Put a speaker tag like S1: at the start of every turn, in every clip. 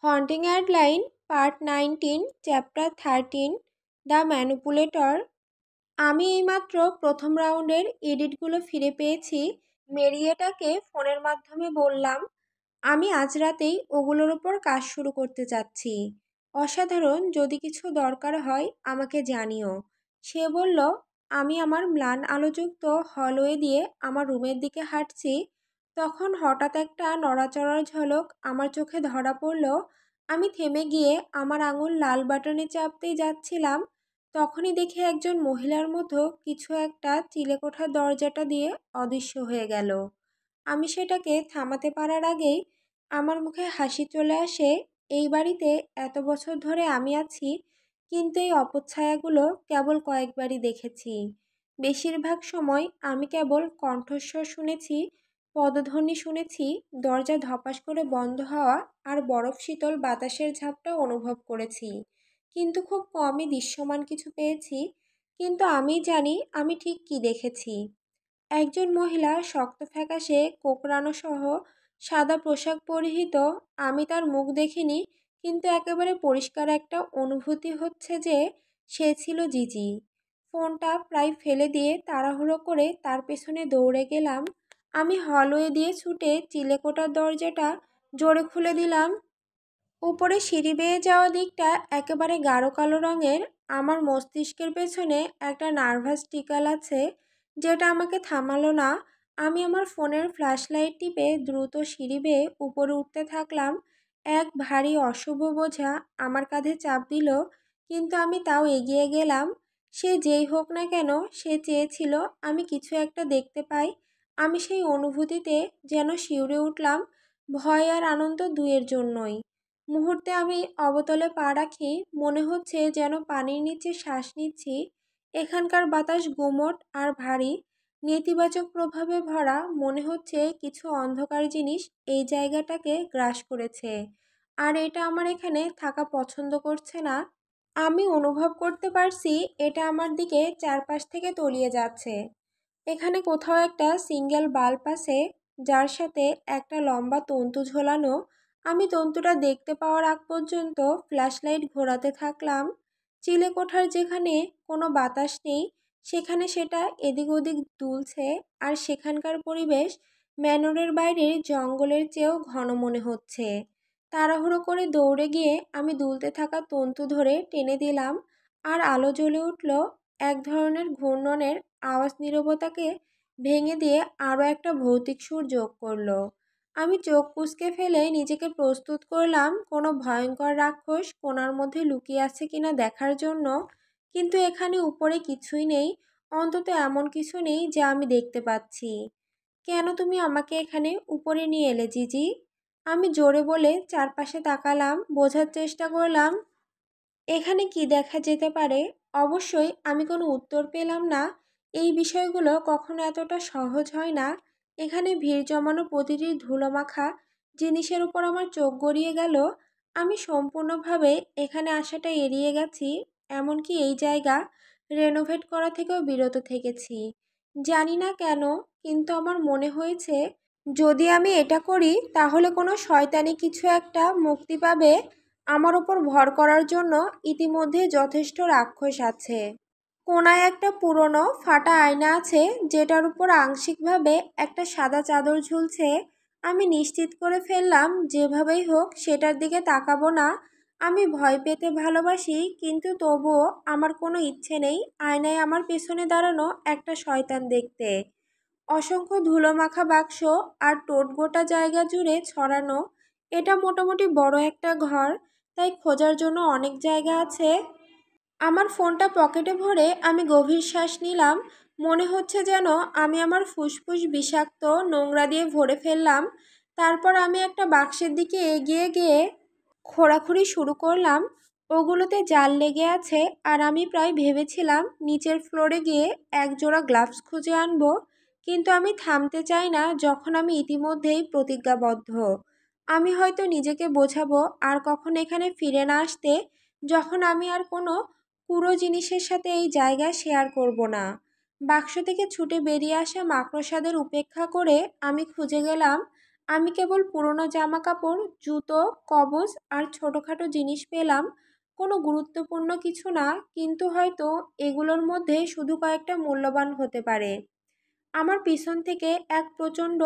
S1: Haunting Adeline part 19 chapter 13 the manipulator. আমি এইমাত্র প্রথম রাউন্ডের এডিটগুলো ফিরে পেয়েছি। মেরিয়েটাকে ফোনের মাধ্যমে বললাম আমি আজ রাতেই ওগুলোর ওপর কাজ শুরু করতে চাচ্ছি। অসাধারণ, যদি কিছু দরকার হয় আমাকে জানিও। সে বলল আমি আমার ম্লান আলোযুক্ত হলওয়ে দিয়ে আমার রুমের দিকে হাঁটছি। তখন হঠাৎ একটা নড়াচড়ার ঝলক আমার চোখে ধরা পড়ল। আমি থেমে গিয়ে আমার আঙুল লাল বাটনে চাপতেই যাচ্ছিলাম, তখনই দেখি একজন মহিলার মতো কিছু একটা চিলেকোঠার দরজাটা দিয়ে অদৃশ্য হয়ে গেল। আমি সেটাকে থামাতে পারার আগেই আমার মুখে হাসি চলে আসে। এই বাড়িতে এত বছর ধরে আমি আছি, কিন্তু এই অপচ্ছায়াগুলো কেবল কয়েকবারই দেখেছি। বেশিরভাগ সময় আমি কেবল কণ্ঠস্বর শুনেছি, পদধ্বনি শুনেছি, দরজা ধপাস করে বন্ধ হওয়া আর বরফ শীতল বাতাসের ঝাপটা অনুভব করেছি, কিন্তু খুব কমই দৃশ্যমান কিছু পেয়েছি। কিন্তু আমি জানি আমি ঠিক কী দেখেছি। একজন মহিলা শক্ত ফ্যাকাশে কোকড়ানো সহ সাদা পোশাক পরিহিত। আমি তার মুখ দেখিনি, কিন্তু একেবারে পরিষ্কার একটা অনুভূতি হচ্ছে যে সে ছিল জিজি। ফোনটা প্রায় ফেলে দিয়ে তাড়াহুড়ো করে তার পেছনে দৌড়ে গেলাম। আমি হলওয়ে দিয়ে ছুটে চিলেকোঠার দরজাটা জোরে খুলে দিলাম। উপরে সিঁড়ি বেয়ে যাওয়া দিকটা একেবারে গাঢ় কালো রঙের। আমার মস্তিষ্কের পেছনে একটা নার্ভাস টিকাল আছে যেটা আমাকে থামালো না। আমি আমার ফোনের ফ্ল্যাশ লাইট টিপে দ্রুত সিঁড়ি বেয়ে উপরে উঠতে থাকলাম। এক ভারী অশুভ বোঝা আমার কাঁধে চাপ দিল, কিন্তু আমি তাও এগিয়ে গেলাম। সে যেই হোক না কেন, সে চেয়েছিল আমি কিছু একটা দেখতে পাই। আমি সেই অনুভূতিতে যেন শিউরে উঠলাম, ভয় আর আনন্দ দুয়ের জন্যই। মুহূর্তে আমি অবতলে পা রাখি, মনে হচ্ছে যেন পানির নিচে শ্বাস নিচ্ছি। এখানকার বাতাস গুমোট আর ভারী, নেতিবাচক প্রভাবে ভরা। মনে হচ্ছে কিছু অন্ধকার জিনিস এই জায়গাটাকে গ্রাস করেছে, আর এটা আমার এখানে থাকা পছন্দ করছে না। আমি অনুভব করতে পারছি এটা আমার দিকে চারপাশ থেকে তলিয়ে যাচ্ছে। এখানে কোথাও একটা সিঙ্গেল বাল্ব আছে, যার সাথে একটা লম্বা তন্তু ঝোলানো। আমি তন্তুটা দেখতে পাওয়ার আগ পর্যন্ত ফ্ল্যাশলাইট ঘোরাতে থাকলাম। চিলেকোঠার যেখানে কোনো বাতাস নেই, সেখানে সেটা এদিক ওদিক দুলছে, আর সেখানকার পরিবেশ ম্যানরের বাইরের জঙ্গলের চেয়েও ঘন মনে হচ্ছে। তাড়াহুড়ো করে দৌড়ে গিয়ে আমি দুলতে থাকা তন্তু ধরে টেনে দিলাম, আর আলো জ্বলে উঠল। এক ধরনের ঘূর্ণনের আওয়াজ নীরবতাকে ভেঙে দিয়ে আরও একটা ভৌতিক সুর যোগ করলো। আমি চোখ কুঁচকে ফেলে নিজেকে প্রস্তুত করলাম কোনো ভয়ঙ্কর রাক্ষস কোণার মধ্যে লুকিয়ে আছে কিনা দেখার জন্য। কিন্তু এখানে উপরে কিছুই নেই, অন্তত এমন কিছু নেই যা আমি দেখতে পাচ্ছি। কেন তুমি আমাকে এখানে উপরে নিয়ে এলে জিজি? আমি জোরে বলে চারপাশে তাকালাম, বোঝার চেষ্টা করলাম এখানে কি দেখা যেতে পারে। অবশ্যই আমি কোনো উত্তর পেলাম না। এই বিষয়গুলো কখনো এতটা সহজ হয় না। এখানে ভিড় জমানো প্রতিটি ধুলোমাখা জিনিসের উপর আমার চোখ গড়িয়ে গেল। আমি সম্পূর্ণভাবে এখানে আসাটা এড়িয়ে গেছি, এমনকি এই জায়গা রেনোভেট করা থেকেও বিরত থেকেছি। জানি না কেন, কিন্তু আমার মনে হয়েছে যদি আমি এটা করি তাহলে কোনো শয়তানি কিছু একটা মুক্তি পাবে। আমার ওপর ভর করার জন্য ইতিমধ্যে যথেষ্ট রাক্ষস আছে। কোনায় একটা পুরনো ফাটা আয়না আছে, যেটার উপর আংশিকভাবে একটা সাদা চাদর ঝুলছে। আমি নিশ্চিত করে ফেললাম যেভাবেই হোক সেটার দিকে তাকাবো না। আমি ভয় পেতে ভালোবাসি, কিন্তু তবুও আমার কোনো ইচ্ছে নেই আয়নায় আমার পেছনে দাঁড়ানো একটা শয়তান দেখতে। অসংখ্য ধুলোমাখা বাক্স আর টোট গোটা জায়গা জুড়ে ছড়ানো। এটা মোটামুটি বড় একটা ঘর, তাই খোঁজার জন্য অনেক জায়গা আছে। আমার ফোনটা পকেটে ভরে আমি গভীর শ্বাস নিলাম। মনে হচ্ছে যেন আমি আমার ফুসফুস বিষাক্ত নোংরা দিয়ে ভরে ফেললাম। তারপর আমি একটা বাক্সের দিকে এগিয়ে গিয়ে খোঁড়াখুড়ি শুরু করলাম। ওগুলোতে জাল লেগে আছে, আর আমি প্রায় ভেবেছিলাম নিচের ফ্লোরে গিয়ে একজোড়া গ্লাভস খুঁজে আনবো, কিন্তু আমি থামতে চাই না যখন আমি ইতিমধ্যেই প্রতিজ্ঞাবদ্ধ। আমি হয়তো নিজেকে বোঝাবো আর কখনো এখানে ফিরে না আসতে, যখন আমি আর কোনো পুরো জিনিসের সাথে এই জায়গা শেয়ার করব না। বাক্স থেকে ছুটে বেরিয়ে আসা মাকড়সাদের উপেক্ষা করে আমি খুঁজে গেলাম আমি কেবল পুরনো জামা কাপড়, জুতো, কবচ আর ছোটোখাটো জিনিস পেলাম। কোনো গুরুত্বপূর্ণ কিছু না, কিন্তু হয়তো এগুলোর মধ্যে শুধু কয়েকটা মূল্যবান হতে পারে। আমার পিছন থেকে এক প্রচণ্ড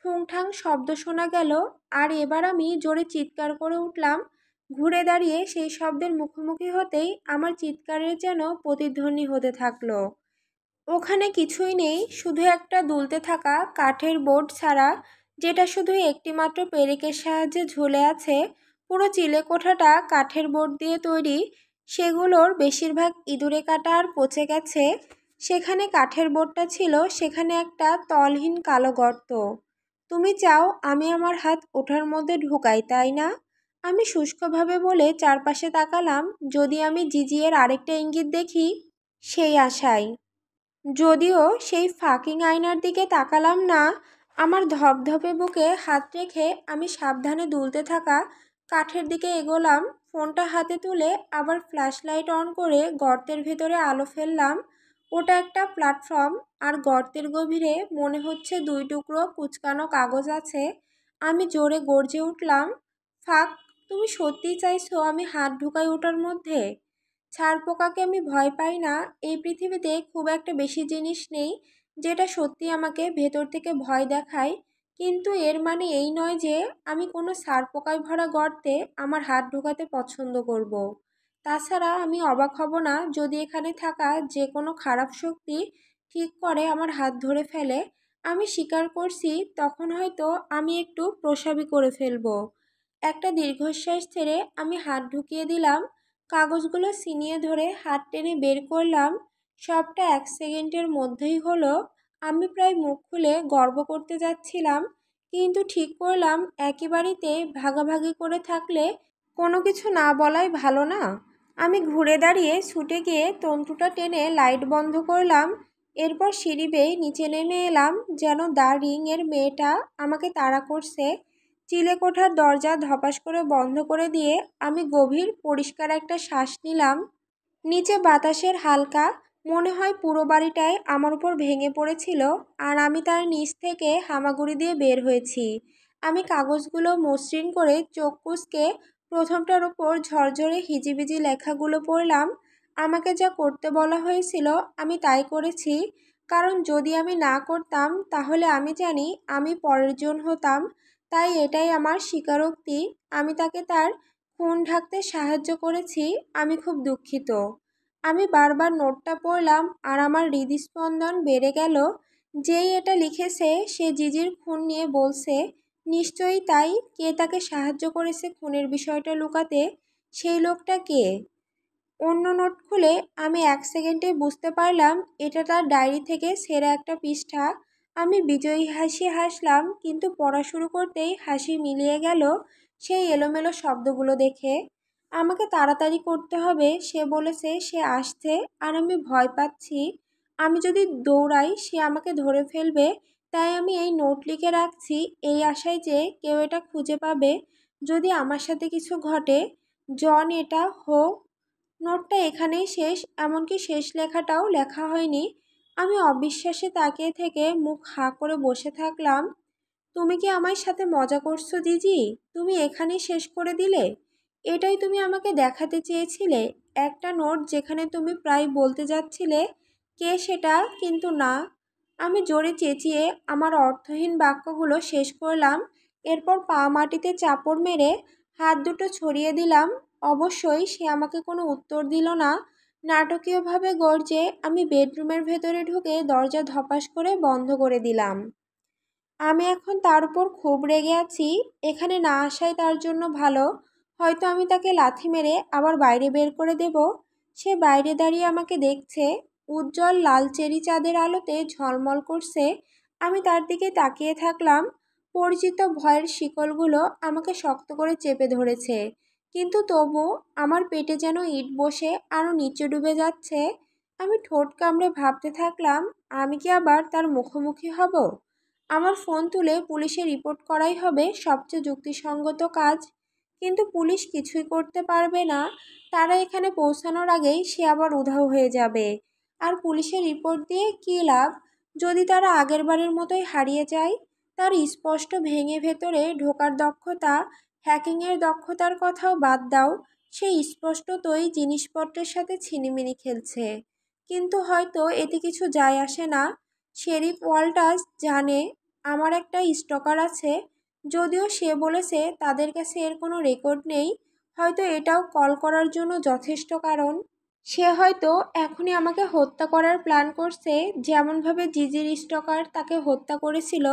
S1: ঠুংঠাং শব্দ শোনা গেল, আর এবার আমি জোরে চিৎকার করে উঠলাম। ঘুরে দাঁড়িয়ে সেই শব্দের মুখোমুখি হতেই আমার চিৎকারের যেন প্রতিধ্বনি হতে থাকলো। ওখানে কিছুই নেই, শুধু একটা দুলতে থাকা কাঠের বোর্ড ছাড়া, যেটা শুধু একটিমাত্র পেরেকের সাহায্যে ঝুলে আছে। পুরো চিলেকোঠাটা কাঠের বোর্ড দিয়ে তৈরি, সেগুলোর বেশিরভাগ ইঁদুরে কাটা আর পচে গেছে। সেখানে কাঠের বোর্ডটা ছিল, সেখানে একটা তলহীন কালো গর্ত। তুমি চাও আমি আমার হাত ওঠার মধ্যে ঢুকাই, তাই না? আমি শুষ্কভাবে বলে চারপাশে তাকালাম, যদি আমি জিজিয়ের আরেকটা ইঙ্গিত দেখি, সেই আশায়। যদিও সেই ফাকিং আয়নার দিকে তাকালাম না। আমার ধপধপে বুকে হাত রেখে আমি সাবধানে দুলতে থাকা কাঠের দিকে এগোলাম। ফোনটা হাতে তুলে আবার ফ্ল্যাশ লাইট অন করে গর্তের ভেতরে আলো ফেললাম। ওটা একটা প্ল্যাটফর্ম, আর গর্তের গভীরে মনে হচ্ছে 2 টুকরো কুঁচকানো কাগজ আছে। আমি জোরে গর্জে উঠলাম, ফাক! তুমি সত্যিই চাইছো আমি হাত ঢুকাই ওটার মধ্যে? ছারপোকাকে আমি ভয় পাই না। এই পৃথিবীতে খুব একটা বেশি জিনিস নেই যেটা সত্যি আমাকে ভেতর থেকে ভয় দেখায়, কিন্তু এর মানে এই নয় যে আমি কোনো ছারপোকায় ভরা গর্তে আমার হাত ঢোকাতে পছন্দ করব। তাছাড়া আমি অবাক হব না যদি এখানে থাকা যে কোনো খারাপ শক্তি ঠিক করে আমার হাত ধরে ফেলে। আমি স্বীকার করছি, তখন হয়তো আমি একটু প্রসাবী করে ফেলবো। একটা দীর্ঘশ্বাস ছেড়ে আমি হাত ঢুকিয়ে দিলাম। কাগজগুলো ছিনিয়ে ধরে হাত টেনে বের করলাম। সবটা 1 সেকেন্ডের মধ্যেই হলো। আমি প্রায় মুখ খুলে গর্ব করতে যাচ্ছিলাম, কিন্তু ঠিক করলাম একই বাড়িতে ভাগাভাগি করে থাকলে কোনো কিছু না বলাই ভালো না। আমি ঘুরে দাঁড়িয়ে ছুটে গিয়ে তন্তুটা টেনে লাইট বন্ধ করলাম। এরপর সিঁড়ি বেয়ে নিচে নেমে এলাম, যেন দ্য রিং এর মেয়েটা আমাকে তাড়া করছে। চিলেকোঠার দরজা ধপাস করে বন্ধ করে দিয়ে আমি গভীর পরিষ্কার একটা শ্বাস নিলাম। নিচে বাতাসের হালকা, মনে হয় পুরো বাড়িটাই আমার উপর ভেঙে পড়েছিল, আর আমি তার নিচ থেকে হামাগুড়ি দিয়ে বের হয়েছি। আমি কাগজগুলো মসৃণ করে চোখ কুঁচকে প্রথমটার উপর ঝরঝরে হিজিবিজি লেখাগুলো পড়লাম। আমাকে যা করতে বলা হয়েছিল আমি তাই করেছি, কারণ যদি আমি না করতাম তাহলে আমি জানি আমি পরের জন হতাম। তাই এটাই আমার স্বীকারোক্তি। আমি তাকে তার খুন ঢাকতে সাহায্য করেছি। আমি খুব দুঃখিত। আমি বারবার নোটটা পড়লাম, আর আমার হৃদস্পন্দন বেড়ে গেল। যেই এটা লিখেছে সে জিজির খুন নিয়ে বলছে, নিশ্চয়ই তাই। কে তাকে সাহায্য করেছে খুনের বিষয়টা লুকাতে? সেই লোকটা কে? অন্য নোট খুলে আমি 1 সেকেন্ডে বুঝতে পারলাম এটা তার ডায়েরি থেকে ছেঁড়া একটা পৃষ্ঠা। আমি বিজয়ী হাসি হাসলাম, কিন্তু পড়া শুরু করতেই হাসি মিলিয়ে গেল সেই এলোমেলো শব্দগুলো দেখে। আমাকে তাড়াতাড়ি করতে হবে, সে বলেছে সে আসছে, আর আমি ভয় পাচ্ছি। আমি যদি দৌড়াই সে আমাকে ধরে ফেলবে। তাই আমি এই নোট লিখে রাখছি, এই আশায় যে কেউ এটা খুঁজে পাবে যদি আমার সাথে কিছু ঘটে। জন, এটা হোক। নোটটা এখানেই শেষ, এমনকি শেষ লেখাটাও লেখা হয়নি। আমি অবিশ্বাসে তাকিয়ে থেকে মুখ হাঁ করে বসে থাকলাম। তুমি কি আমার সাথে মজা করছো জিজি? তুমি এখানেই শেষ করে দিলে? এটাই তুমি আমাকে দেখাতে চেয়েছিলে? একটা নোট যেখানে তুমি প্রায় বলতে যাচ্ছিলে কে সেটা, কিন্তু না। আমি জোরে চেঁচিয়ে আমার অর্থহীন বাক্যগুলো শেষ করলাম। এরপর পা মাটিতে চাপড় মেরে হাত দুটো ছড়িয়ে দিলাম। অবশ্যই সে আমাকে কোনো উত্তর দিল না। নাটকীয়ভাবে গর্জে আমি বেডরুমের ভেতরে ঢুকে দরজা ধপাস করে বন্ধ করে দিলাম। আমি এখন তার উপর খুব রেগে আছি। এখানে না আসাই তার জন্য ভালো। হয়তো আমি তাকে লাথি মেরে আবার বাইরে বের করে দেব। সে বাইরে দাঁড়িয়ে আমাকে দেখছে, উজ্জ্বল লাল চেরি চাঁদের আলোতে ঝলমল করছে। আমি তার দিকে তাকিয়ে থাকলাম। পরিচিত ভয়ের শিকলগুলো আমাকে শক্ত করে চেপে ধরেছে, কিন্তু তবু আমার পেটে যেন ইট বসে আরও নিচে ডুবে যাচ্ছে। আমি ঠোঁট কামড়ে ভাবতে থাকলাম, আমি কি আবার তার মুখোমুখি হব? আমার ফোন তুলে পুলিশে রিপোর্ট করাই হবে সবচেয়ে যুক্তিসঙ্গত কাজ। কিন্তু পুলিশ কিছুই করতে পারবে না। তারা এখানে পৌঁছানোর আগেই সে আবার উধাও হয়ে যাবে। আর পুলিশের রিপোর্ট দিয়ে কী লাভ যদি তারা আগের বারের মতোই হারিয়ে যায়? তার স্পষ্ট ভেঙে ভেতরে ঢোকার দক্ষতা, হ্যাকিংয়ের দক্ষতার কথাও বাদ দাও, সে স্পষ্টতই জিনিসপত্রের সাথে ছিনিমিনি খেলছে। কিন্তু হয়তো এতে কিছু যায় আসে না। শেরিফ ওয়াল্টাস জানে আমার একটা স্টকার আছে, যদিও সে বলেছে তাদের কাছে এর কোনো রেকর্ড নেই। হয়তো এটাও কল করার জন্য যথেষ্ট কারণ। সে হয়তো এখনই আমাকে হত্যা করার প্ল্যান করছে, যেমনভাবে জিজির স্টকার তাকে হত্যা করেছিল।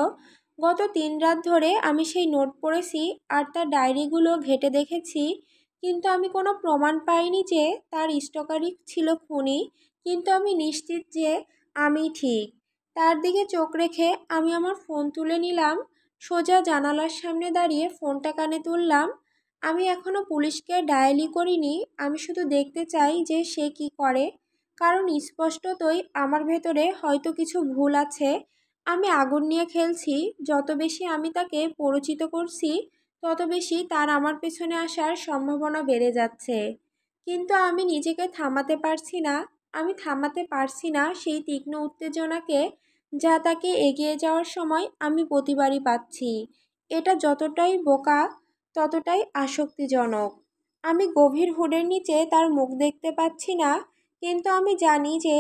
S1: গত 3 রাত ধরে আমি সেই নোট পড়েছি আর তার ডায়েরিগুলো ঘেঁটে দেখেছি, কিন্তু আমি কোনো প্রমাণ পাইনি যে তার স্টকারই ছিল খুনি। কিন্তু আমি নিশ্চিত যে আমি ঠিক। তার দিকে চোখ রেখে আমি আমার ফোন তুলে নিলাম, সোজা জানালার সামনে দাঁড়িয়ে ফোনটা কানে তুললাম। আমি এখনো পুলিশকে ডায়ালই করিনি, আমি শুধু দেখতে চাই যে সে কি করে, কারণ স্পষ্টতই আমার ভেতরে হয়তো কিছু ভুল আছে। আমি আগুন নিয়ে খেলছি, যত বেশি আমি তাকে পরিচিত করছি তত বেশি তার আমার পেছনে আসার সম্ভাবনা বেড়ে যাচ্ছে। কিন্তু আমি নিজেকে থামাতে পারছি না। আমি থামাতে পারছি না সেই তীক্ষ্ণ উত্তেজনাকে, যা তাকে এগিয়ে যাওয়ার সময় আমি প্রতিবারই পাচ্ছি। এটা যতটাই বোকা ততটাই আসক্তিজনক। আমি গভীর হুডের নিচে তার মুখ দেখতে পাচ্ছি না, কিন্তু আমি জানি যে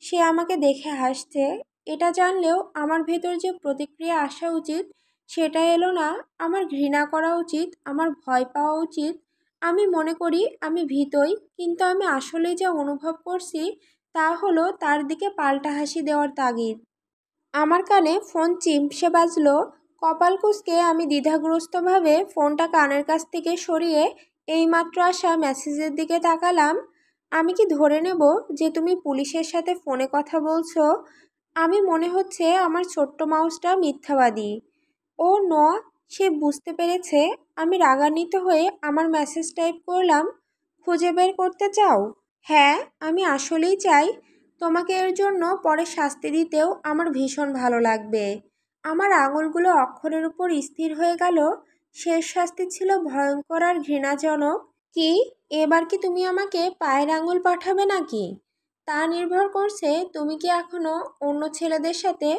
S1: সে আমাকে দেখে হাসছে। এটা জানলেও আমার ভেতর যে প্রতিক্রিয়া আসা উচিত সেটা এলো না। আমার ঘৃণা করা উচিত, আমার ভয় পাওয়া উচিত। আমি মনে করি আমি ভীতই, কিন্তু আমি আসলে যা অনুভব করছি তা হলো তার দিকে পাল্টা হাসি দেওয়ার তাগিদ। আমার কানে ফোন চিমসে বাজলো। কপাল কুঁচকে আমি দ্বিধাগ্রস্তভাবে ফোনটা কানের কাছ থেকে সরিয়ে এইমাত্র আসা মেসেজের দিকে তাকালাম। আমি কি ধরে নেব যে তুমি পুলিশের সাথে ফোনে কথা বলছো? আমি মনে হচ্ছে আমার ছোট্ট মাউসটা মিথ্যাবাদী। ও ন, সে বুঝতে পেরেছে। আমি রাগান্বিত হয়ে আমার মেসেজ টাইপ করলাম, খুঁজে বের করতে চাও? হ্যাঁ, আমি আসলেই চাই। তোমাকে এর জন্য পরে শাস্তি দিতেও আমার ভীষণ ভালো লাগবে। আমার আঙুলগুলো অক্ষরের উপর স্থির হয়ে গেল। শেষ শাস্তি ছিল ভয়ঙ্কর আর ঘৃণাজনক। কি? এবার কি তুমি আমাকে পায়ের আঙুল পাঠাবে নাকি? তা নির্ভর করছে তুমি কি এখনো অন্য ছেলেদের সাথে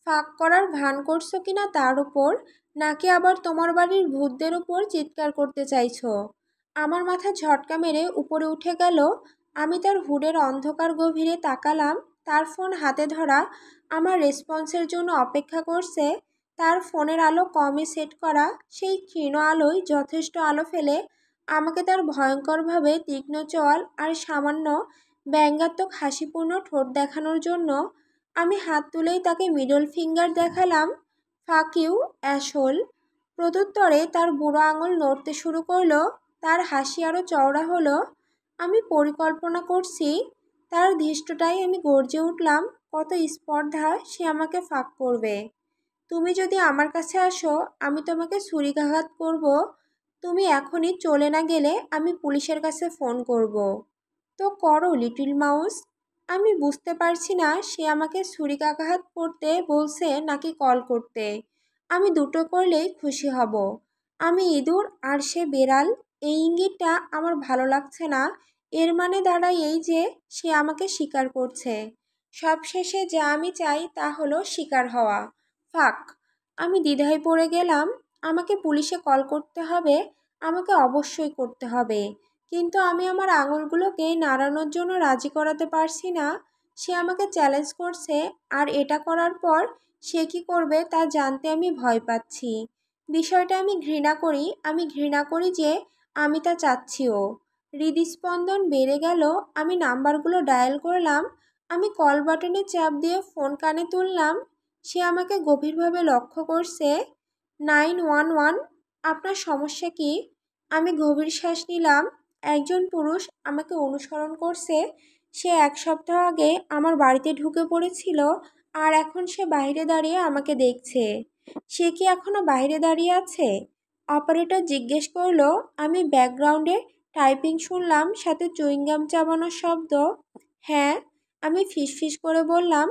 S1: ফাঁক করার ভান করছো কিনা তার উপর, নাকি আবার তোমার বাড়ির ভূতদের উপর চিৎকার করতে চাইছো। আমার মাথা ঝটকা মেরে উপরে উঠে গেল। আমি তার হুডের অন্ধকার গভীরে তাকালাম। তার ফোন হাতে ধরা, আমার রেসপন্সের জন্য অপেক্ষা করছে। তার ফোনের আলো কমে সেট করা, সেই ক্ষীণ আলোয় যথেষ্ট আলো ফেলে আমাকে তার ভয়ঙ্করভাবে তীক্ষ্ণ চোয়াল আর সামান্য ব্যঙ্গাত্মক হাসিপূর্ণ ঠোঁট দেখানোর জন্য। আমি হাত তুলেই তাকে মিডল ফিঙ্গার দেখালাম। Fuck you, অ্যাসহোল। প্রত্যুত্তরে তার বুড়ো আঙুল নড়তে শুরু করলো। তার হাসি আরও চওড়া হলো। আমি পরিকল্পনা করছি। তার ধৃষ্টতায় আমি গর্জে উঠলাম, কত স্পর্ধা সে আমাকে ফাঁক করবে। তুমি যদি আমার কাছে আসো আমি তোমাকে ছুরিকাঘাত করব। তুমি এখনই চলে না গেলে আমি পুলিশের কাছে ফোন করব। তো করো লিটল মাউস। আমি বুঝতে পারছি না সে আমাকে ছুরিকাঘাত করতে বলছে নাকি কল করতে। আমি দুটো করলেই খুশি হব। আমি ইঁদুর আর সে বেড়াল, এই ইঙ্গিতটা আমার ভালো লাগছে না। এর মানে দাঁড়ায় এই যে সে আমাকে স্বীকার করছে। সবশেষে যা আমি চাই তা হলো স্বীকার হওয়া। ফাক। আমি দ্বিধায় পড়ে গেলাম। আমাকে পুলিশে কল করতে হবে, আমাকে অবশ্যই করতে হবে। কিন্তু আমি আমার আঙুলগুলোকে নাড়ানোর জন্য রাজি করাতে পারছি না। সে আমাকে চ্যালেঞ্জ করছে, আর এটা করার পর সে কি করবে তা জানতে আমি ভয় পাচ্ছি। বিষয়টা আমি ঘৃণা করি। আমি ঘৃণা করি যে আমি তা চাচ্ছিও। হৃদস্পন্দন বেড়ে গেল। আমি নাম্বারগুলো ডায়াল করলাম। আমি কল বাটনে চাপ দিয়ে ফোন কানে তুললাম। সে আমাকে গভীরভাবে লক্ষ্য করছে। 911, আপনার সমস্যা কি? আমি গভীর শ্বাস নিলাম। একজন পুরুষ আমাকে অনুসরণ করছে। সে 1 সপ্তাহ আগে আমার বাড়িতে ঢুকে পড়েছিল, আর এখন সে বাইরে দাঁড়িয়ে আমাকে দেখছে। সে কি এখনো বাইরে দাঁড়িয়ে আছে? অপারেটর জিজ্ঞেস করলো। আমি ব্যাকগ্রাউন্ডে টাইপিং শুনলাম, সাথে চুইংগাম চাবানোর শব্দ। হ্যাঁ, আমি ফিসফিস করে বললাম।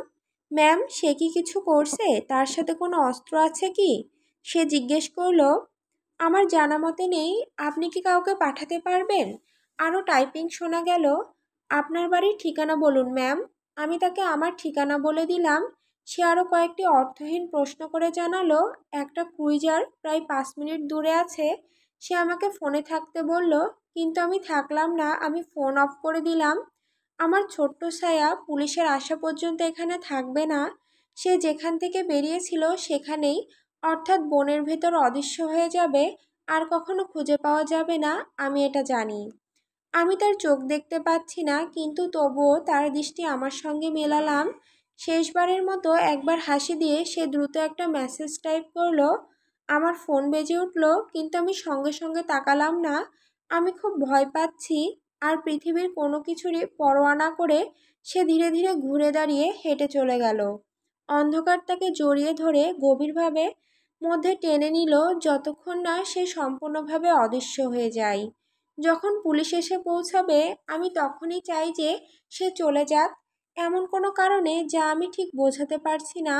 S1: ম্যাম, সে কি কিছু করছে? তার সাথে কোনো অস্ত্র আছে কি? সে জিজ্ঞেস করলো। আমার জানা মতে নেই। আপনি কি কাউকে পাঠাতে পারবেন? আরও টাইপিং শোনা গেল। আপনার বাড়ির ঠিকানা বলুন ম্যাম। আমি তাকে আমার ঠিকানা বলে দিলাম। সে আরও কয়েকটি অর্থহীন প্রশ্ন করে জানালো একটা ক্রুইজার প্রায় 5 মিনিট দূরে আছে। সে আমাকে ফোনে থাকতে বলল, কিন্তু আমি থাকলাম না, আমি ফোন অফ করে দিলাম। আমার ছোট্ট ছায়া পুলিশের আসা পর্যন্ত এখানে থাকবে না। সে যেখান থেকে বেরিয়েছিল সেখানেই, অর্থাৎ বনের ভেতর অদৃশ্য হয়ে যাবে, আর কখনো খুঁজে পাওয়া যাবে না। আমি এটা জানি। আমি তার চোখ দেখতে পাচ্ছি না, কিন্তু তবুও তার দৃষ্টি আমার সঙ্গে মেলালাম। শেষবারের মতো একবার হাসি দিয়ে সে দ্রুত একটা মেসেজ টাইপ করলো। আমার ফোন বেজে উঠল, কিন্তু আমি সঙ্গে সঙ্গে তাকালাম না। আমি খুব ভয় পাচ্ছি। আর পৃথিবীর কোনো কিছুরই পরোয়া না করে সে ধীরে ধীরে ঘুরে দাঁড়িয়ে হেঁটে চলে গেল। অন্ধকার তাকে জড়িয়ে ধরে গভীরভাবে মধ্যে টেনে নিল, যতক্ষণ না সে সম্পূর্ণভাবে অদৃশ্য হয়ে যায়। যখন পুলিশ এসে পৌঁছাবে, আমি তখনই চাই যে সে চলে যাক, এমন কোনো কারণে যা আমি ঠিক বোঝাতে পারছি না।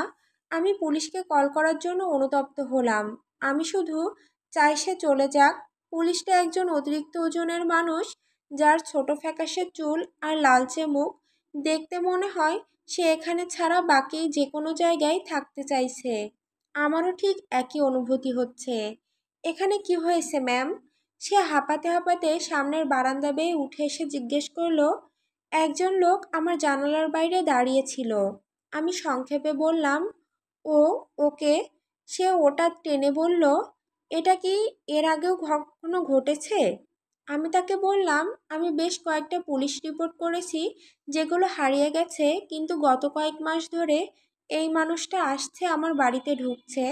S1: আমি পুলিশকে কল করার জন্য অনুতপ্ত হলাম। আমি শুধু চাই সে চলে যাক। পুলিশটা একজন অতিরিক্ত ওজনের মানুষ, যার ছোট ফ্যাকাশে চুল আর লালচে মুখ। দেখতে মনে হয় সে এখানে ছাড়া বাকি যে কোনো জায়গায় থাকতে চাইছে। আমারও ঠিক একই অনুভূতি হচ্ছে। এখানে কি হয়েছে ম্যাম? সে হাঁপাতে হাঁপাতে সামনের বারান্দা বেয়ে উঠে এসে জিজ্ঞেস করলো। একজন লোক আমার জানালার বাইরে দাঁড়িয়েছিল। আমি সংক্ষেপে বললাম, ও, ওকে। সে ওটা টেনে বলল, এটা কি এর আগেও কখনো ঘটেছে? আমি তাকে বললাম, আমি বেশ কয়েকটা পুলিশ রিপোর্ট করেছি যেগুলো হারিয়ে গেছে, কিন্তু গত কয়েক মাস ধরে এই মানুষটা আসছে, আমার বাড়িতে ঢুকছে।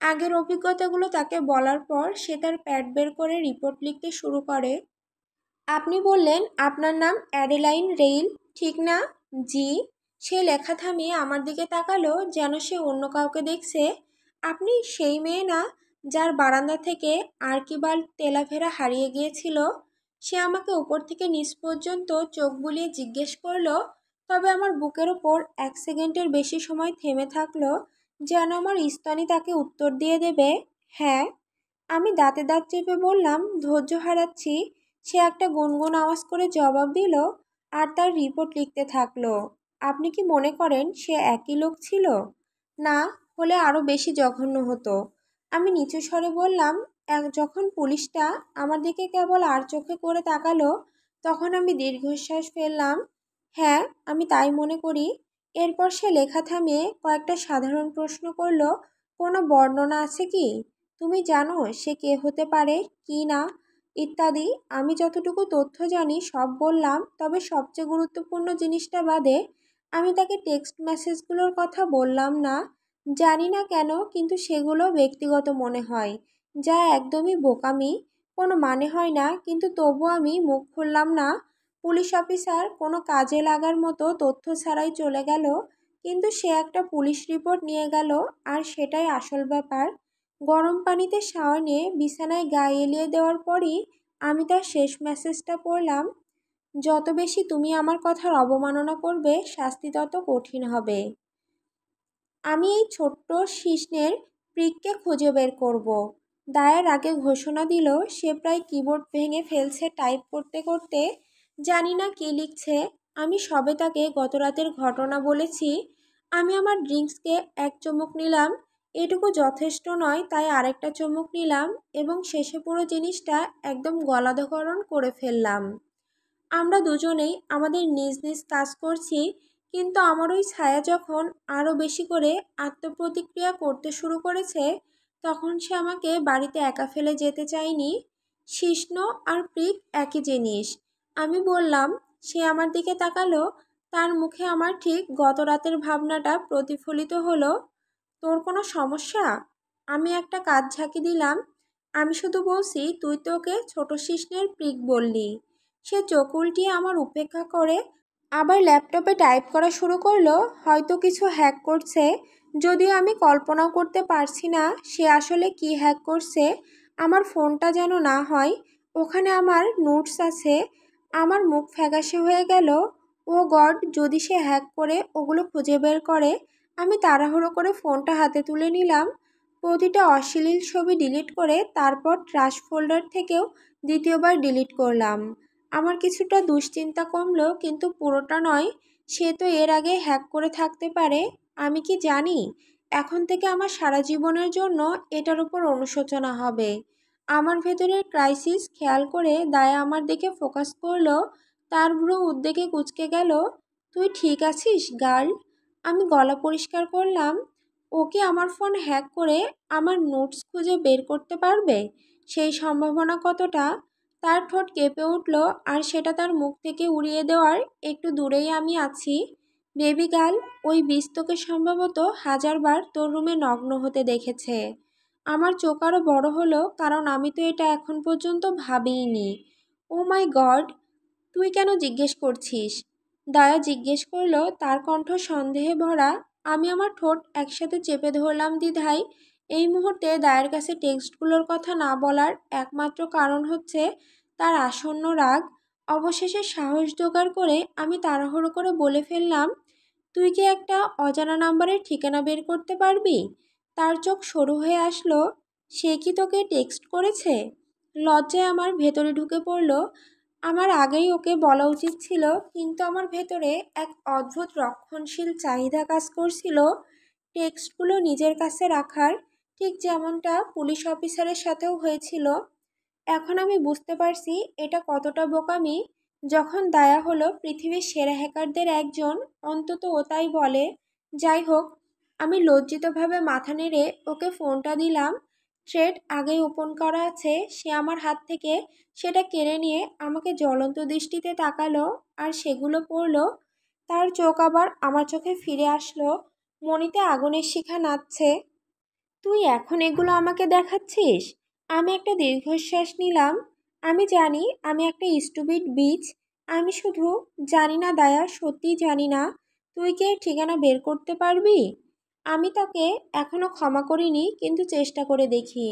S1: আগের অভিজ্ঞতাগুলো তাকে বলার পর সে তার প্যাড বের করে রিপোর্ট লিখতে শুরু করে। আপনি বললেন আপনার নাম অ্যাডেলাইন রেইল, ঠিক না? জি। সে লেখা থামিয়ে আমার দিকে তাকালো, যেন সে অন্য কাউকে দেখছে। আপনি সেই মেয়ে না, যার বারান্দা থেকে আর্কিবাল্ড তেলাভেরা হারিয়ে গিয়েছিল? সে আমাকে উপর থেকে নিচ পর্যন্ত চোখ বুলিয়ে জিজ্ঞেস করলো। তবে আমার বুকের ওপর 1 সেকেন্ডের বেশি সময় থেমে থাকলো, যেন আমার স্তনই তাকে উত্তর দিয়ে দেবে। হ্যাঁ। আমি দাঁতে দাঁত চেপে বললাম, ধৈর্য হারাচ্ছি। সে একটা গুনগুন আওয়াজ করে জবাব দিল, আর তার রিপোর্ট লিখতে থাকলো। আপনি কি মনে করেন সে একই লোক ছিল? না, হলে আরও বেশি জঘন্য হতো। আমি নিচু স্বরে বললাম। যখন পুলিশটা আমার দিকে কেবল আর চোখে করে তাকালো, তখন আমি দীর্ঘশ্বাস ফেললাম। হ্যাঁ, আমি তাই মনে করি। এরপর সে লেখা থামিয়ে কয়েকটা সাধারণ প্রশ্ন করলো। কোনো বর্ণনা আছে কি? তুমি জানো সে কে হতে পারে কি না, ইত্যাদি। আমি যতটুকু তথ্য জানি সব বললাম, তবে সবচেয়ে গুরুত্বপূর্ণ জিনিসটা বাদে আমি তাকে টেক্সট মেসেজগুলোর কথা বললাম না। জানি না কেন, কিন্তু সেগুলো ব্যক্তিগত মনে হয়, যা একদমই বোকামি। কোনো মানে হয় না, কিন্তু তবু আমি মুখ খুললাম না। পুলিশ অফিসার কোনো কাজে লাগার মতো তথ্য ছাড়াই চলে গেল, কিন্তু সে একটা পুলিশ রিপোর্ট নিয়ে গেল, আর সেটাই আসল ব্যাপার। গরম পানিতে শাওয়ার নিয়ে বিছানায় গা এলিয়ে দেওয়ার পরই আমি তার শেষ মেসেজটা পড়লাম। যত বেশি তুমি আমার কথার অবমাননা করবে, শাস্তি তত কঠিন হবে। আমি এই ছোট্ট শিশ্নের প্রিককে খুঁজে বের করব। দায়ের আগে ঘোষণা দিল। সে প্রায় কিবোর্ড ভেঙে ফেলছে টাইপ করতে করতে। জানি না কী লিখছে। আমি সবে তাকে গত রাতের ঘটনা বলেছি। আমি আমার ড্রিঙ্কসকে এক চুমুক নিলাম। এটুকু যথেষ্ট নয়, তাই আরেকটা চুমুক নিলাম, এবং শেষে পুরো জিনিসটা একদম গলাধঃকরণ করে ফেললাম। আমরা দুজনেই আমাদের নিজ নিজ কাজ করছি, কিন্তু আমার ওই ছায়া যখন আরও বেশি করে আত্মপ্রতিক্রিয়া করতে শুরু করেছে, তখন সে আমাকে বাড়িতে একা ফেলে যেতে চায়নি। শিষ্ণ আর প্রিক একই জিনিস। আমি বললাম। সে আমার দিকে তাকালো। তার মুখে আমার ঠিক গত রাতের ভাবনাটা প্রতিফলিত হলো। তোর কোনো সমস্যা? আমি একটা কাজ ঝাঁকি দিলাম। আমি শুধু বলছি, তুই তো ওকে ছোট শিষ্ণের প্রিক বললি। সে চোখ উল্টিয়ে আমার উপেক্ষা করে আবার ল্যাপটপে টাইপ করা শুরু করলো। হয়তো কিছু হ্যাক করছে, যদিও আমি কল্পনাও করতে পারছি না সে আসলে কি হ্যাক করছে। আমার ফোনটা যেন না হয়। ওখানে আমার নোটস আছে। আমার মুখ ফ্যাকাশে হয়ে গেল। ও গড, যদি সে হ্যাক করে ওগুলো খুঁজে বের করে। আমি তাড়াহুড়ো করে ফোনটা হাতে তুলে নিলাম। প্রতিটা অশ্লীল ছবি ডিলিট করে তারপর ট্রাশ ফোল্ডার থেকেও দ্বিতীয়বার ডিলিট করলাম। আমার কিছুটা দুশ্চিন্তা কমলো, কিন্তু পুরোটা নয়। সে তো এর আগে হ্যাক করে থাকতে পারে। আমি কি জানি এখন থেকে আমার সারা জীবনের জন্য এটার উপর অনুশোচনা হবে। আমার ভেতরের ক্রাইসিস খেয়াল করে দায়া আমার দিকে ফোকাস করলো। তার ভ্রু উদ্বেগে কুঁচকে গেল। তুই ঠিক আছিস গার্ল? আমি গলা পরিষ্কার করলাম। ও কি আমার ফোন হ্যাক করে আমার নোটস খুঁজে বের করতে পারবে? সেই সম্ভাবনা কতটা? তার ঠোঁট কেঁপে উঠল, আর সেটা তার মুখ থেকে উড়িয়ে দেওয়ার একটু দূরেই আমি আছি। বেবি গার্ল, ওই বীজ তোকে সম্ভবত 1000বার তোর রুমে নগ্ন হতে দেখেছে। আমার চোখ আরও বড় হলো, কারণ আমি তো এটা এখন পর্যন্ত ভাবিইনি। ও মাই গড, তুই কেন জিজ্ঞেস করছিস? দায়া জিজ্ঞেস করলো, তার কণ্ঠ সন্দেহে ভরা। আমি আমার ঠোঁট একসাথে চেপে ধরলাম দ্বিধায়। এই মুহূর্তে দায়ের কাছে টেক্সটগুলোর কথা না বলার একমাত্র কারণ হচ্ছে তার আসন্ন রাগ। অবশেষে সাহস জোগাড় করে আমি তাড়াহুড়ো করে বলে ফেললাম, তুই কি একটা অজানা নাম্বারের ঠিকানা বের করতে পারবি? তার চোখ সরু হয়ে আসলো। সে কি তোকে টেক্সট করেছে? লজ্জায় আমার ভেতরে ঢুকে পড়ল। আমার আগেই ওকে বলা উচিত ছিল, কিন্তু আমার ভেতরে এক অদ্ভুত রক্ষণশীল চাহিদা কাজ করছিল টেক্সটগুলো নিজের কাছে রাখার, ঠিক যেমনটা পুলিশ অফিসারের সাথেও হয়েছিল। এখন আমি বুঝতে পারছি এটা কতটা বোকামি। যখন দায়া হলো পৃথিবীর সেরা হ্যাকারদের একজন, অন্তত ও তাই বলে। যাই হোক, আমি লজ্জিতভাবে মাথা নেড়ে ওকে ফোনটা দিলাম। থ্রেড আগেই ওপেন করা আছে। সে আমার হাত থেকে সেটা কেড়ে নিয়ে আমাকে জ্বলন্ত দৃষ্টিতে তাকালো, আর সেগুলো পড়লো। তার চোখ আবার আমার চোখে ফিরে আসলো। মনিতে আগুনের শিখা নাচছে। তুই এখন এগুলো আমাকে দেখাচ্ছিস? আমি একটা দীর্ঘশ্বাস নিলাম। আমি জানি আমি একটা স্টুপিড বিচ। আমি শুধু জানি না দায়া, সত্যিই জানি না তুই কি এর ঠিকানা বের করতে পারবি। আমি তাকে এখনো ক্ষমা করিনি, কিন্তু চেষ্টা করে দেখি।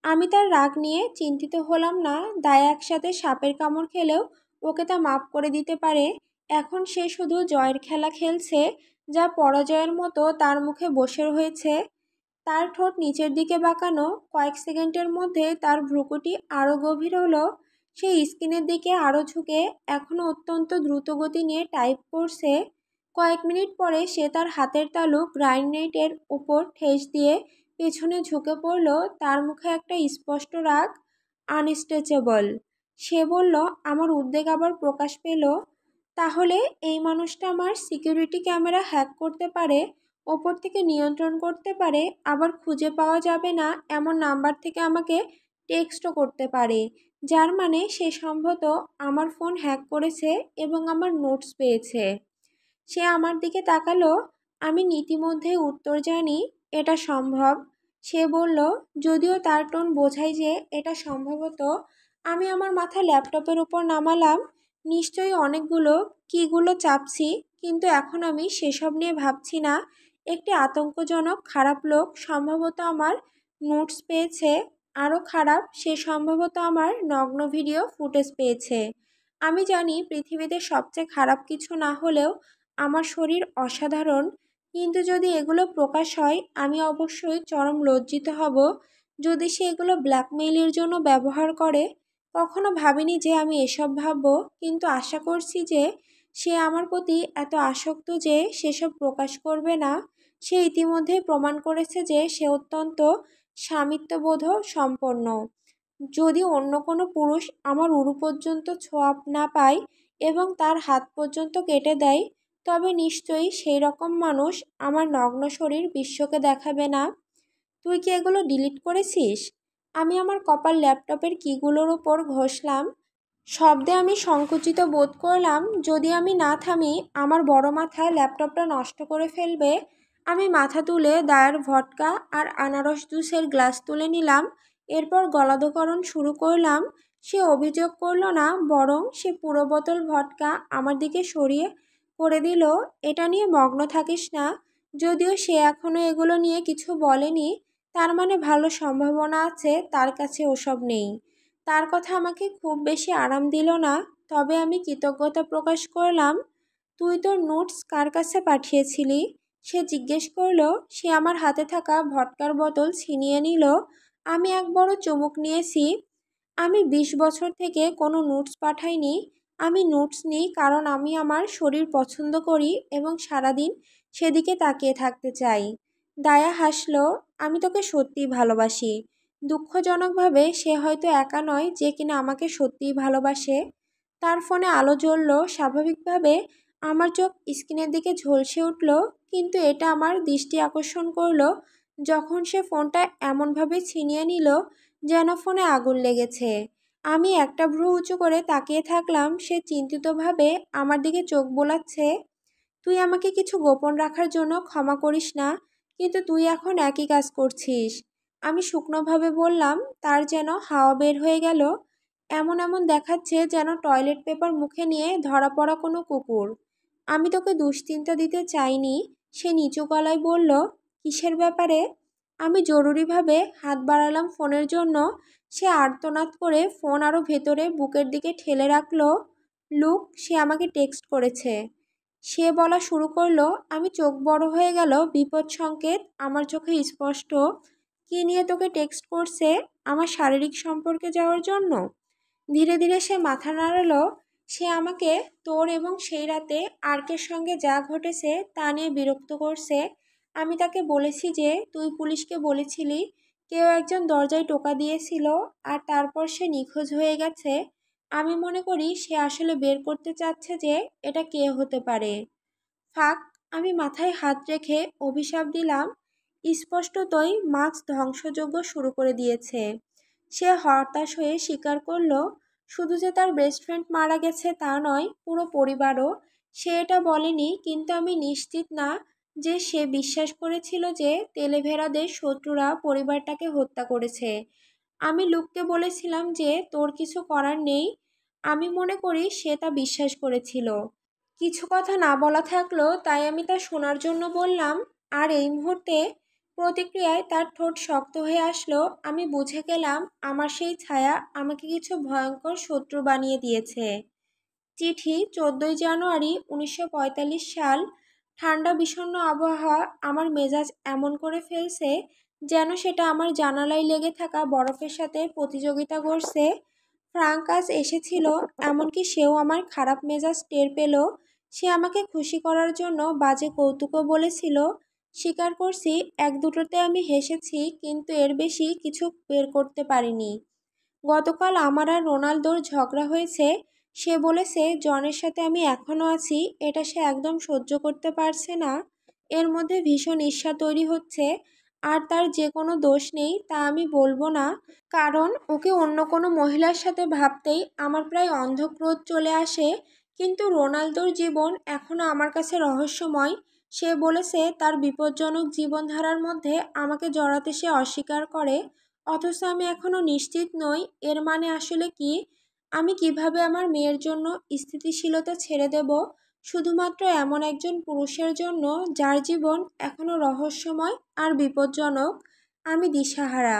S1: আমি তার রাগ নিয়ে চিন্তিত হলাম না। দায়া একসাথে সাপের কামড় খেলেও ওকে তা মাফ করে দিতে পারে। এখন সে শুধু জয়ের খেলা খেলছে, যা পরাজয়ের মতো তার মুখে বসে হয়েছে। তার ঠোঁট নিচের দিকে বাঁকানো। কয়েক সেকেন্ডের মধ্যে তার ভ্রুকুটি আরও গভীর হলো। সে স্ক্রিনের দিকে আরও ঝুঁকে এখনও অত্যন্ত দ্রুত গতি নিয়ে টাইপ করছে। কয়েক মিনিট পরে সে তার হাতের তালু গ্রাইনেটের উপর ঠেস দিয়ে পেছনে ঝুঁকে পড়ল। তার মুখে একটা স্পষ্ট রাগ। আনস্টেচেবল। সে বলল, আমার উদ্বেগ আবার প্রকাশ পেল। তাহলে এই মানুষটা আমার সিকিউরিটি ক্যামেরা হ্যাক করতে পারে, ওপর থেকে নিয়ন্ত্রণ করতে পারে, আবার খুঁজে পাওয়া যাবে না এমন নাম্বার থেকে আমাকে টেক্সটও করতে পারে, যার মানে সে সম্ভবত আমার ফোন হ্যাক করেছে এবং আমার নোটস পেয়েছে। সে আমার দিকে তাকালো। আমি নীতিমধ্যে উত্তর জানি, এটা সম্ভব। সে বলল, যদিও তার টোন বোঝায় যে এটা সম্ভবত। আমি আমার মাথা ল্যাপটপের উপর নামালাম। নিশ্চয়ই অনেকগুলো কিগুলো চাপছি, কিন্তু এখন আমি সেসব নিয়ে ভাবছি না। একটি আতঙ্কজনক খারাপ লোক সম্ভবত আমার নোটস পেয়েছে। আরও খারাপ, সে সম্ভবত আমার নগ্ন ভিডিও ফুটেজ পেয়েছে। আমি জানি পৃথিবীতে সবচেয়ে খারাপ কিছু না হলেও আমার শরীর অসাধারণ, কিন্তু যদি এগুলো প্রকাশ হয় আমি অবশ্যই চরম লজ্জিত হব। যদি সে এগুলো ব্ল্যাকমেইলের জন্য ব্যবহার করে। কখনো ভাবিনি যে আমি এসব ভাববো, কিন্তু আশা করছি যে সে আমার প্রতি এত আসক্ত যে সেসব প্রকাশ করবে না। সে ইতিমধ্যেই প্রমাণ করেছে যে সে অত্যন্ত স্বামিত্ববোধ সম্পন্ন। যদি অন্য কোনো পুরুষ আমার উরু পর্যন্ত ছোঁয়া না পায় এবং তার হাত পর্যন্ত কেটে দেয়, তবে নিশ্চয়ই সেই রকম মানুষ আমার নগ্ন শরীর বিশ্বকে দেখাবে না। তুই কি এগুলো ডিলিট করেছিস? আমি আমার কপাল ল্যাপটপের কিগুলোর উপর ঘষলাম। শব্দে আমি সংকুচিত বোধ করলাম। যদি আমি না থামি, আমার বড় মাথা ল্যাপটপটা নষ্ট করে ফেলবে। আমি মাথা তুলে দায়ার ভদকা আর আনারস জুসের গ্লাস তুলে নিলাম। এরপর গলাধঃকরণ শুরু করলাম। সে অভিযোগ করল না, বরং সে পুরো বোতল ভদকা আমার দিকে সরিয়ে করে দিল। এটা নিয়ে মগ্ন থাকিস না। যদিও সে এখনও এগুলো নিয়ে কিছু বলেনি, তার মানে ভালো সম্ভাবনা আছে তার কাছে ওসব নেই। তার কথা আমাকে খুব বেশি আরাম দিল না, তবে আমি কৃতজ্ঞতা প্রকাশ করলাম। তুই তোর নোটস কার কাছে পাঠিয়েছিলি? সে জিজ্ঞেস করল। সে আমার হাতে থাকা ভদকার বোতল ছিনিয়ে নিল। আমি এক বড় চুমুক নিয়েছি। আমি 20 বছর থেকে কোনো নোটস পাঠাইনি। আমি নোটস নিই কারণ আমি আমার শরীর পছন্দ করি এবং সারাদিন সেদিকে তাকিয়ে থাকতে চাই। দায়া হাসল। আমি তোকে সত্যিই ভালোবাসি। দুঃখজনকভাবে সে হয়তো একা নয় যে কিনা আমাকে সত্যিই ভালোবাসে। তার ফোনে আলো জ্বলল। স্বাভাবিকভাবে আমার চোখ স্ক্রিনের দিকে ঝলসে উঠল, কিন্তু এটা আমার দৃষ্টি আকর্ষণ করল যখন সে ফোনটা এমনভাবে ছিনিয়ে নিল যেন ফোনে আগুন লেগেছে। আমি একটা ভ্রু উঁচু করে তাকিয়ে থাকলাম। সে চিন্তিতভাবে আমার দিকে চোখ বোলাচ্ছে। তুই আমাকে কিছু গোপন রাখার জন্য ক্ষমা করিস না, কিন্তু তুই এখন একই কাজ করছিস। আমি শুকনোভাবে বললাম। তার যেন হাওয়া বের হয়ে গেল। এমন এমন দেখাচ্ছে যেন টয়লেট পেপার মুখে নিয়ে ধরা পড়া কোনো কুকুর। আমি তোকে দুশ্চিন্তা দিতে চাইনি। সে নিচু গলায় বলল। কিসের ব্যাপারে? আমি জরুরিভাবে হাত বাড়ালাম ফোনের জন্য। সে আর্তনাদ করে ফোন আরও ভেতরে বুকের দিকে ঠেলে রাখল। লুক, সে আমাকে টেক্সট করেছে। সে বলা শুরু করলো। আমি চোখ বড় হয়ে গেল। বিপদ সংকেত আমার চোখে স্পষ্ট। কি নিয়ে তোকে টেক্সট করছে? আমার শারীরিক সম্পর্কে যাওয়ার জন্য? ধীরে ধীরে সে মাথা নাড়ালো। সে আমাকে তোর এবং সেই রাতে আর্কের সঙ্গে যা ঘটেছে তা নিয়ে বিরক্ত করছে। আমি তাকে বলেছি যে তুই পুলিশকে বলেছিলি কেউ একজন দরজায় টোকা দিয়েছিল আর তারপর সে নিখোঁজ হয়ে গেছে। আমি মনে করি সে আসলে বের করতে চাচ্ছে যে এটা কে হতে পারে। ফাক। আমি মাথায় হাত রেখে অভিশাপ দিলাম। স্পষ্টতই মার্কস ধ্বংসযজ্ঞ শুরু করে দিয়েছে। সে হতাশ হয়ে স্বীকার করল, শুধু যে তার বেস্ট ফ্রেন্ড মারা গেছে তা নয়, পুরো পরিবারও। সে এটা বলেনি, কিন্তু আমি নিশ্চিত না যে সে বিশ্বাস করেছিল যে তেলেভেরাদের শত্রুরা পরিবারটাকে হত্যা করেছে। আমি লুককে বলেছিলাম যে তোর কিছু করার নেই। আমি মনে করি সে তা বিশ্বাস করেছিল। কিছু কথা না বলা থাকলো, তাই আমি তা শোনার জন্য বললাম। আর এই মুহূর্তে প্রতিক্রিয়ায় তার ঠোঁট শক্ত হয়ে আসলো। আমি বুঝে গেলাম আমার সেই ছায়া আমাকে কিছু ভয়ঙ্কর শত্রু বানিয়ে দিয়েছে। চিঠি 14ই জানুয়ারি 1945 সাল। ঠান্ডা বিষণ্ণ আবহাওয়া আমার মেজাজ এমন করে ফেলছে যেন সেটা আমার জানালায় লেগে থাকা বরফের সাথে প্রতিযোগিতা করছে। ফ্রাঙ্ক আজ এসেছিল, এমনকি সেও আমার খারাপ মেজাজ টের পেল। সে আমাকে খুশি করার জন্য বাজে কৌতুকও বলেছিল। স্বীকার করছি, এক দুটোতে আমি হেসেছি, কিন্তু এর বেশি কিছু বের করতে পারিনি। গতকাল আমার আর রোনালদোর ঝগড়া হয়েছে। সে বলেছে জনের সাথে আমি এখনও আছি। এটা সে একদম সহ্য করতে পারছে না। এর মধ্যে ভীষণ ঈর্ষা তৈরি হচ্ছে। আর তার যে কোনো দোষ নেই তা আমি বলবো না, কারণ ওকে অন্য কোনো মহিলার সাথে ভাবতেই আমার প্রায় অন্ধক্রোধ চলে আসে। কিন্তু রোনালদোর জীবন এখনও আমার কাছে রহস্যময়। সে বলেছে তার বিপজ্জনক জীবনধারার মধ্যে আমাকে জড়াতে সে অস্বীকার করে, অথচ আমি এখনও নিশ্চিত নই এর মানে আসলে কি। আমি কিভাবে আমার মেয়ের জন্য স্থিতিশীলতা ছেড়ে দেব শুধুমাত্র এমন একজন পুরুষের জন্য যার জীবন এখনও রহস্যময় আর বিপজ্জনক? আমি দিশাহারা।